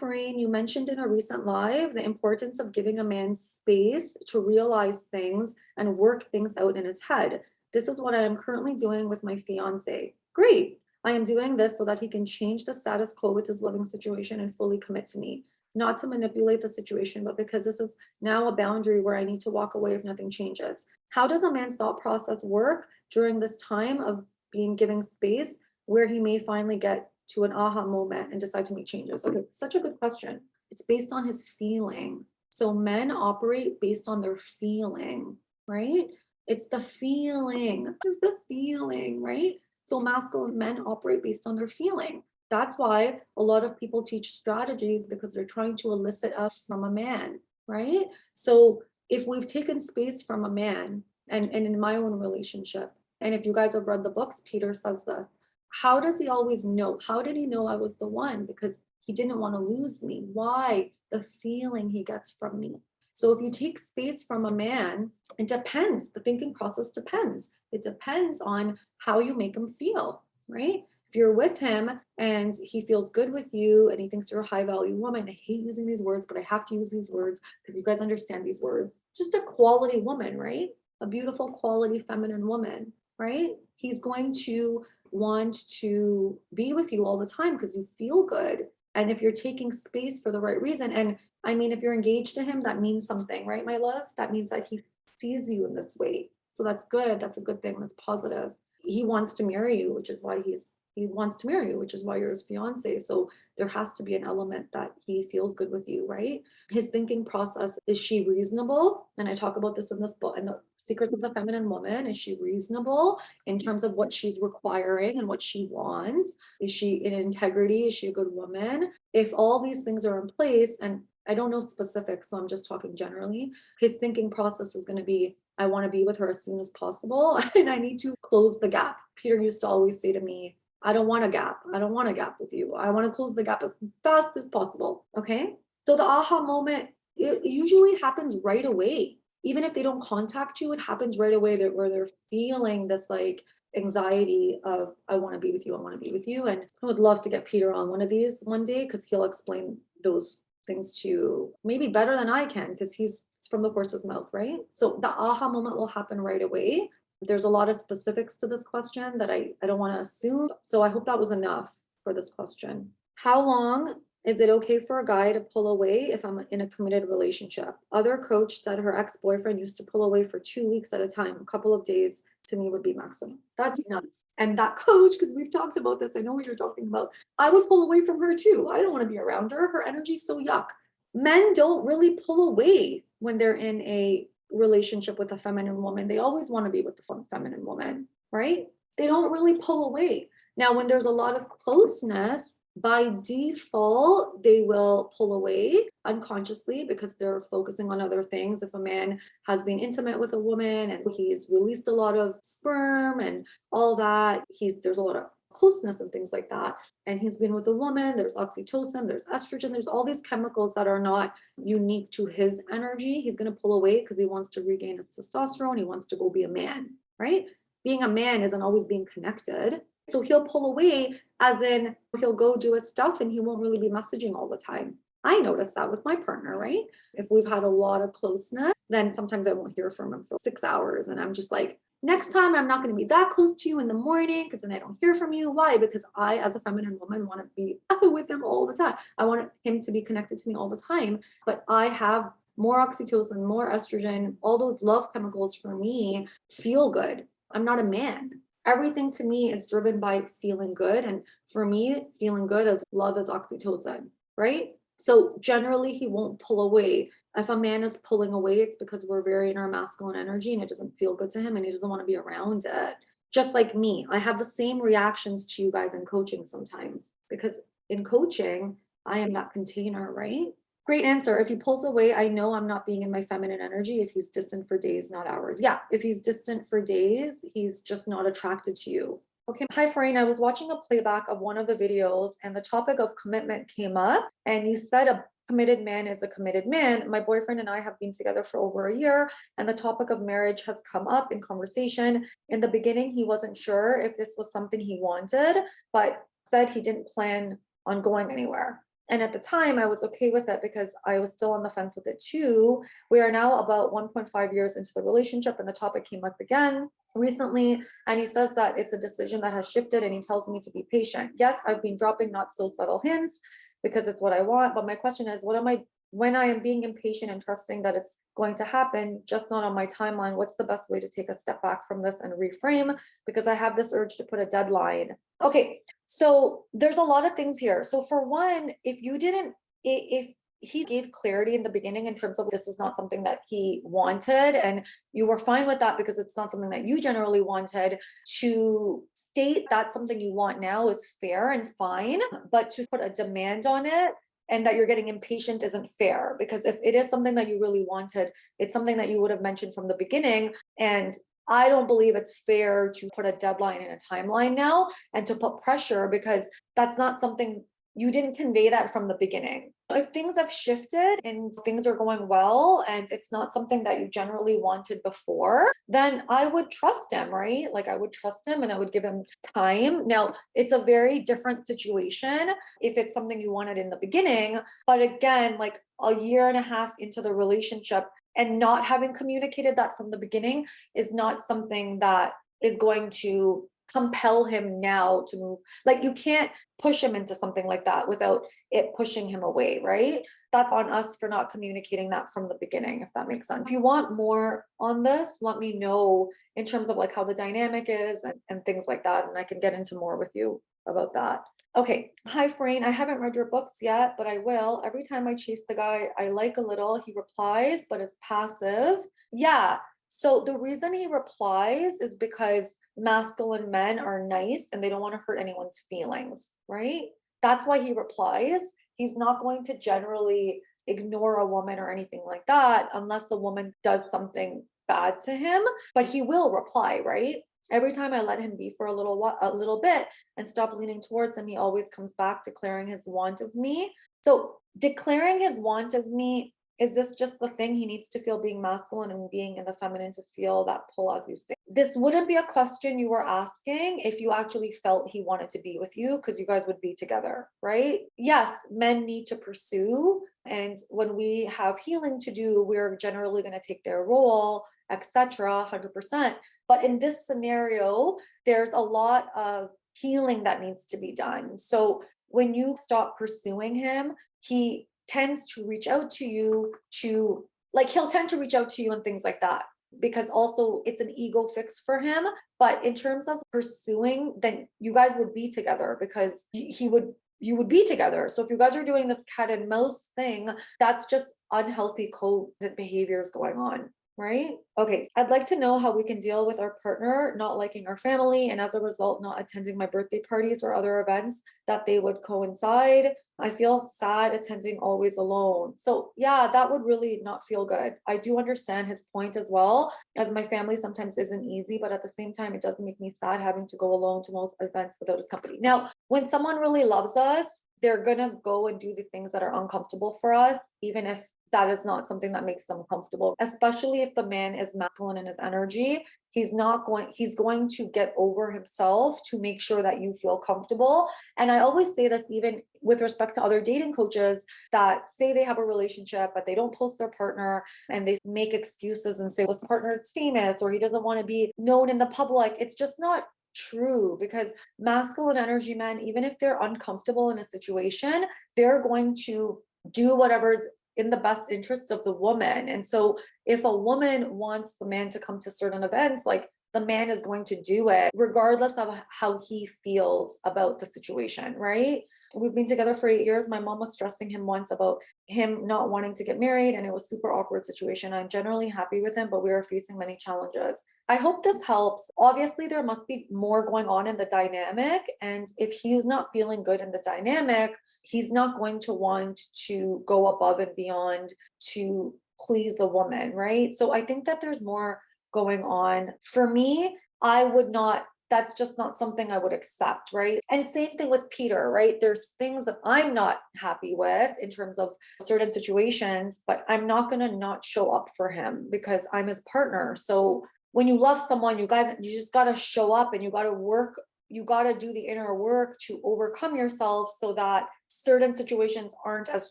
Farine, you mentioned in a recent live the importance of giving a man space to realize things and work things out in his head. This is what I am currently doing with my fiance. Great. I am doing this so that he can change the status quo with his living situation and fully commit to me. Not to manipulate the situation, but because this is now a boundary where I need to walk away if nothing changes. How does a man's thought process work during this time of being giving space where he may finally get to an aha moment and decide to make changes? Okay, such a good question. It's based on his feeling. So men operate based on their feeling, right? It's the feeling. It's the feeling, right? So masculine men operate based on their feeling. That's why a lot of people teach strategies because they're trying to elicit us from a man, right? So if we've taken space from a man, and in my own relationship, and if you guys have read the books, Peter says this. How does he always know? How did he know I was the one? Because he didn't want to lose me. Why? The feeling he gets from me. So if you take space from a man, it depends. The thinking process depends. It depends on how you make him feel, right? If you're with him and he feels good with you and he thinks you're a high value woman, I hate using these words, but I have to use these words because you guys understand these words. Just a quality woman, right? A beautiful quality feminine woman, right? He's going to want to be with you all the time because you feel good. And if you're taking space for the right reason, and I mean, if you're engaged to him, that means something, right, my love? That means that he sees you in this way. So that's good. That's a good thing. That's positive. He wants to marry you, which is why he wants to marry you, which is why you're his fiance. So there has to be an element that he feels good with you, right? His thinking process, is she reasonable? And I talk about this in this book, in the Secrets of the Feminine Woman. Is she reasonable in terms of what she's requiring and what she wants? Is she in integrity? Is she a good woman? If all these things are in place, and I don't know specifics, so I'm just talking generally, his thinking process is going to be, I want to be with her as soon as possible and I need to close the gap. Peter used to always say to me, I don't want a gap. I don't want a gap with you. I want to close the gap as fast as possible. Okay. So the aha moment, it usually happens right away. Even if they don't contact you, it happens right away where they're feeling this like anxiety of, I want to be with you. I want to be with you. And I would love to get Peter on one of these one day because he'll explain those things to you maybe better than I can because it's from the horse's mouth, right? So the aha moment will happen right away. There's a lot of specifics to this question that I don't want to assume. So I hope that was enough for this question. How long is it okay for a guy to pull away if I'm in a committed relationship? Other coach said her ex-boyfriend used to pull away for 2 weeks at a time. A couple of days to me would be maximum. That's nuts. And that coach, because we've talked about this, I know what you're talking about. I would pull away from her too. I don't want to be around her. Her energy's so yuck. Men don't really pull away when they're in a relationship with a feminine woman. They always want to be with the feminine woman, right? They don't really pull away. Now, when there's a lot of closeness, by default, they will pull away unconsciously because they're focusing on other things. If a man has been intimate with a woman and he's released a lot of sperm and all that, there's a lot of closeness and things like that. And he's been with a woman, there's oxytocin, there's estrogen, there's all these chemicals that are not unique to his energy. He's going to pull away because he wants to regain his testosterone. He wants to go be a man, right? Being a man isn't always being connected. So he'll pull away as in he'll go do his stuff and he won't really be messaging all the time. I notice that with my partner, right? If we've had a lot of closeness, then sometimes I won't hear from him for 6 hours. And I'm just like, next time I'm not going to be that close to you in the morning because then I don't hear from you. Why? Because I, as a feminine woman, want to be with him all the time. I want him to be connected to me all the time. But I have more oxytocin, more estrogen, all those love chemicals for me feel good. I'm not a man. Everything to me is driven by feeling good. And for me, feeling good is love is oxytocin, right? So generally, he won't pull away. If a man is pulling away, it's because we're very in our masculine energy and it doesn't feel good to him and he doesn't want to be around it. Just like me, I have the same reactions to you guys in coaching sometimes because in coaching, I am that container, right? Great answer. If he pulls away, I know I'm not being in my feminine energy if he's distant for days, not hours. Yeah, if he's distant for days, he's just not attracted to you. Okay. Hi, Farine. I was watching a playback of one of the videos and the topic of commitment came up and you said a committed man is a committed man. My boyfriend and I have been together for over a year and the topic of marriage has come up in conversation. In the beginning, he wasn't sure if this was something he wanted, but said he didn't plan on going anywhere. And at the time, I was okay with it because I was still on the fence with it too. We are now about 1.5 years into the relationship, and the topic came up again recently. And he says that it's a decision that has shifted, and he tells me to be patient. Yes, I've been dropping not so subtle hints because it's what I want. But my question is, what am I, when I am being impatient and trusting that it's going to happen, just not on my timeline, what's the best way to take a step back from this and reframe? Because I have this urge to put a deadline. Okay, so there's a lot of things here. So for one, if you didn't, if he gave clarity in the beginning in terms of this is not something that he wanted, and you were fine with that because it's not something that you generally wanted, to state that's something you want now is fair and fine, but to put a demand on it and that you're getting impatient isn't fair, because if it is something that you really wanted, it's something that you would have mentioned from the beginning. And I don't believe it's fair to put a deadline and a timeline now and to put pressure, because that's not something, you didn't convey that from the beginning. If things have shifted and things are going well and it's not something that you generally wanted before, then I would trust him, right? Like I would trust him and I would give him time. Now, it's a very different situation if it's something you wanted in the beginning. But again, like a year and a half into the relationship and not having communicated that from the beginning is not something that is going to compel him now to move. Like you can't push him into something like that without it pushing him away, right? That's on us for not communicating that from the beginning, if that makes sense. If you want more on this, let me know in terms of like how the dynamic is and things like that, and I can get into more with you about that. Okay, hi Frayne, I haven't read your books yet, but I will. Every time I chase the guy I like a little, he replies, but is passive. Yeah, so the reason he replies is because masculine men are nice and they don't want to hurt anyone's feelings, right? That's why he replies. He's not going to generally ignore a woman or anything like that unless the woman does something bad to him, but he will reply, right? Every time I let him be for a little bit and stop leaning towards him, he always comes back declaring his want of me. So declaring his want of me, is this just the thing he needs to feel being masculine and being in the feminine to feel that pull, as you say? This wouldn't be a question you were asking if you actually felt he wanted to be with you, because you guys would be together, right? Yes, men need to pursue. And when we have healing to do, we're generally going to take their role, etc., 100%. But in this scenario, there's a lot of healing that needs to be done. So when you stop pursuing him, he tends to reach out to you to, like, he'll tend to reach out to you and things like that, because also it's an ego fix for him. But in terms of pursuing, then you guys would be together because you would be together. So if you guys are doing this cat and mouse thing, that's just unhealthy coded behaviors going on. Right? Okay. I'd like to know how we can deal with our partner not liking our family and as a result not attending my birthday parties or other events that they would coincide. I feel sad attending always alone. So yeah, that would really not feel good. I do understand his point as well, as my family sometimes isn't easy, but at the same time, it does make me sad having to go alone to most events without his company. Now, when someone really loves us, they're gonna go and do the things that are uncomfortable for us, even if that is not something that makes them comfortable, especially if the man is masculine in his energy. He's going to get over himself to make sure that you feel comfortable. And I always say this even with respect to other dating coaches that say they have a relationship, but they don't post their partner and they make excuses and say, well, his partner is famous or he doesn't want to be known in the public. It's just not true, because masculine energy men, even if they're uncomfortable in a situation, they're going to do whatever's in the best interest of the woman. And so if a woman wants the man to come to certain events, like the man is going to do it regardless of how he feels about the situation, right? We've been together for 8 years. My mom was stressing him once about him not wanting to get married, and it was super awkward situation. I'm generally happy with him, but we are facing many challenges. I hope this helps. Obviously, there must be more going on in the dynamic. And if he's not feeling good in the dynamic, he's not going to want to go above and beyond to please a woman, right? So I think that there's more going on. For me, I would not, that's just not something I would accept, right? And same thing with Peter, right? There's things that I'm not happy with in terms of certain situations, but I'm not going to not show up for him because I'm his partner. So when you love someone, you just got to show up and you got to work, you got to do the inner work to overcome yourself so that certain situations aren't as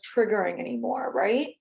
triggering anymore, right?